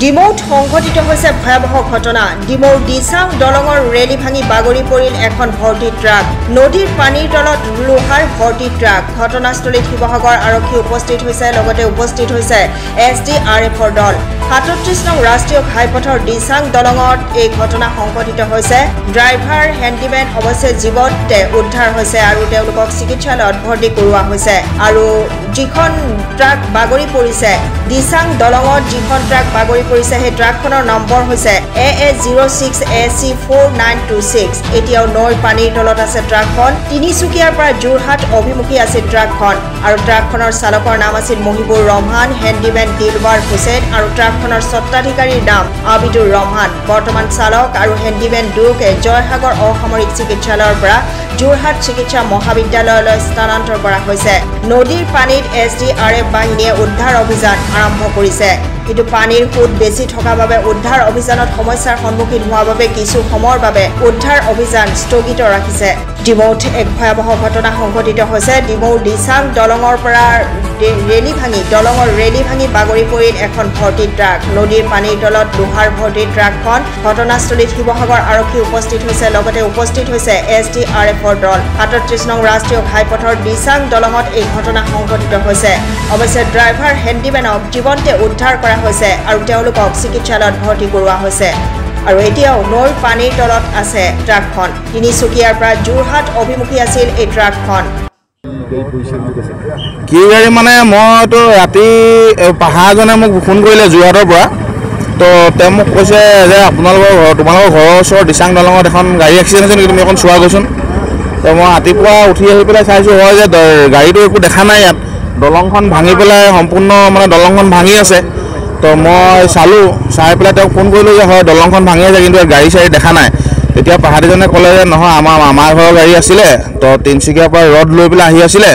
ডিমৌত সংঘটিত হৈছে ভয়াবহ ঘটনা। ডিমৌৰ দিচাং দলঙৰ ৰেলি ভাঙি বাগৰি পৰিল এখন ভৰ্তি ট্ৰাক। নদীৰ পানীৰ তলত লোহাৰ ভৰ্তি ট্ৰাক। ঘটনাস্থলীত শিৱসাগৰ আৰক্ষী উপস্থিত হৈছে, লগতে উপস্থিত হৈছে SDRFৰ দল। ৩৭ নং ৰাষ্ট্ৰীয় ঘাইপথৰ দিচাং দলঙত এই ঘটনা সংঘটিত হৈছে। ড্ৰাইভাৰ হেণ্ডিমেন অৱশ্যে জীৱতে উদ্ধাৰ হৈছে আৰু তেওঁলোকক চিকিৎসালয়ত ভৰ্তি কৰোৱা হৈছে। আৰু যিখন ট্ৰাক বাগৰি পৰিছে, দিচাং দলঙত যিখন ট্ৰাক বাগৰি পৰিছে, সেই ট্ৰাকখনৰ নম্বৰ হৈছে AA06AC4926। এতিয়াও নৈৰ পানীৰ তলত আছে ট্ৰাকখন। তিনিচুকীয়াৰ পৰা যোৰহাট অভিমুখী আছিল ট্ৰাকখন আৰু ট্ৰাকখনৰ চালকৰ নাম আছিল মহিবুৰ ৰহমান, হেণ্ডিমেন দিলৱাৰ হুছেইন আৰু ট্ৰাকখনৰ স্বত্বাধিকাৰীৰ নাম আবিদুৰ ৰহমান। বৰ্তমান চালক আৰু হেণ্ডিমেন দুয়োকে জয়সাগৰ অসামৰিক চিকিৎসালয়ৰ পৰা যোৰহাট চিকিৎসা মহাবিদ্যালয়লৈ স্থানান্তৰ কৰা হৈছে। নদীৰ পানীত SDRF বাহিনীয়ে উদ্ধাৰ অভিযান আৰম্ভ কৰিছে। কিন্তু পানীৰ সোঁত বেছি থকাৰ বাবে উদ্ধাৰ অভিযানত সমস্যাৰ সন্মুখীন হোৱাৰ বাবে কিছু সময়ৰ বাবে উদ্ধাৰ অভিযান স্থগিত ৰাখিছে। ডিমৌত এক ভয়াবহ ঘটনা সংঘটিত হৈছে। ডিমৌৰ দিচাং দলঙৰ পৰা দলঙৰ ৰেলি ভাঙি বাগৰি পৰিল এখন ভৰ্তি ট্ৰাক। নদীৰ পানীৰ তলত লোহাৰ ভৰ্তি ট্ৰাকখন। ঘটনাস্থলীত শিৱসাগৰ আৰক্ষী উপস্থিত হৈছে, লগতে উপস্থিত হৈছে SDRFৰ দল। ৩৭ নং ৰাষ্ট্ৰীয় ঘাইপথৰ দিচাং দলঙত এই ঘটনা সংঘটিত হৈছে। অৱশ্যে ড্ৰাইভাৰ হেণ্ডিমেনক জীৱন্তে উদ্ধাৰ কৰা হৈছে আৰু তেওঁলোকক চিকিৎসালয়ত ভৰ্তি কৰোৱা হৈছে। আৰু এতিয়াও নৈৰ পানীৰ তলত আছে ট্ৰাকখন। তিনিচুকীয়াৰ পৰা যোৰহাট অভিমুখী আছিল এই ট্ৰাকখন। কি গাড়ী মানে মইতো ৰাতি পাহাৰজনে মোক ফোন কৰিলে যোৰহাটৰ পৰা। তো তেওঁ মোক কৈছে যে তোমালোকৰ ঘৰৰ ওচৰৰ দিচাং দলঙত এখন গাড়ী এক্সিডেণ্ট হৈছে নেকি, তুমি এখন চোৱা গৈচোন। তো মই ৰাতিপুৱা উঠি আহি পেলাই চাইছোঁ হয় যে গাড়ীটো একো দেখা নাই ইয়াত। দলংখন ভাঙি পেলাই সম্পূৰ্ণ মানে দলংখন ভাঙি আছে। তো মই চালোঁ, চাই পেলাই তেওঁক ফোন কৰিলোঁ যে হয় দলংখন ভাঙি আছে, কিন্তু গাড়ী চাড়ী দেখা নাই। তেতিয়া পাহাৰীজনে ক'লে যে নহয় আমাৰ ঘৰৰ গাড়ী আছিলে, তো তিনিচুকীয়াৰ পৰা ৰড লৈ পেলাই আহি আছিলে,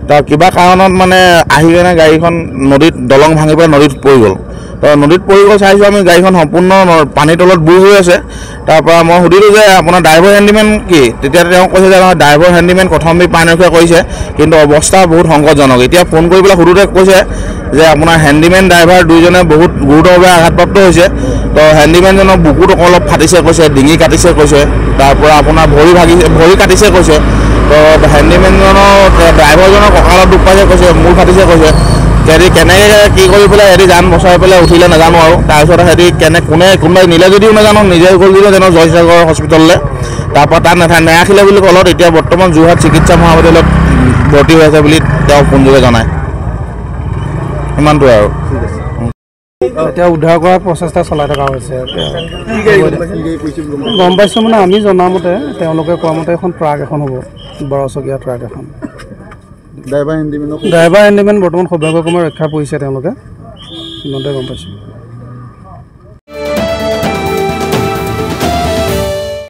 তো কিবা কাৰণত মানে আহি কিনে গাড়ীখন নদীত দলং ভাঙি পেলাই নদীত পৰি গ'ল। তো নদীত পৰি গ'ল চাইছোঁ আমি, গাড়ীখন সম্পূৰ্ণ পানীৰ তলত বুৰ হৈ আছে। তাৰপৰা মই সুধিলোঁ যে আপোনাৰ ড্ৰাইভাৰ হেণ্ডিমেন কি? তেতিয়া তেওঁ কৈছে যে নহয় ড্ৰাইভাৰ হেণ্ডিমেন প্ৰথম পানীৰখীয়া কৰিছে, কিন্তু অৱস্থা বহুত সংকটজনক। এতিয়া ফোন কৰি পেলাই সুধোতে কৈছে যে আপোনাৰ হেণ্ডিমেন ড্ৰাইভাৰ দুইজনে বহুত গুৰুতৰভাৱে আঘাতপ্ৰাপ্ত হৈছে। তো হেণ্ডিমেনজনৰ বুকুত অলপ ফাটিছে কৈছে, ডিঙি কাটিছে কৈছে, তাৰপৰা আপোনাৰ ভৰি কাটিছে কৈছে। তো হেণ্ডিমেনজনৰ ড্ৰাইভাৰজনৰ কঁকালত দুখ পাইছে কৈছে, মূৰ ফাটিছে কৈছে। সিহঁতি কেনেকৈ কি কৰি পেলাই সিহঁতি যান বচাই পেলাই উঠিলে নাজানো আৰু। তাৰপিছত সিহঁতি কোনোবাই নিলে যদিও নাজানো, নিজে গ'ল যদিও জানো জয়সাগৰ হস্পিটেললৈ। তাৰপৰা তাত নাৰাখিলে বুলি ক'লত এতিয়া বৰ্তমান যোৰহাট চিকিৎসা মহাবিদ্যালয়ত ভৰ্তি হৈ আছে বুলি তেওঁ ফোনযোগে জনায়। সিমানটোৱে আৰু। এতিয়া উদ্ধাৰ কৰাৰ প্ৰচেষ্টা চলাই থকা হৈছে। গম পাইছোঁ মানে আমি জনামতে, তেওঁলোকে কোৱা মতে এখন ট্ৰাক এখন হ'ব, 12 চকীয়া ট্ৰাক এখন। ড্ৰাইভাৰ হেণ্ডিমেন বৰ্তমান সৌভাগ্যক্ৰমে ৰক্ষা পৰিছে তেওঁলোকে, ইমানতে গম পাইছোঁ।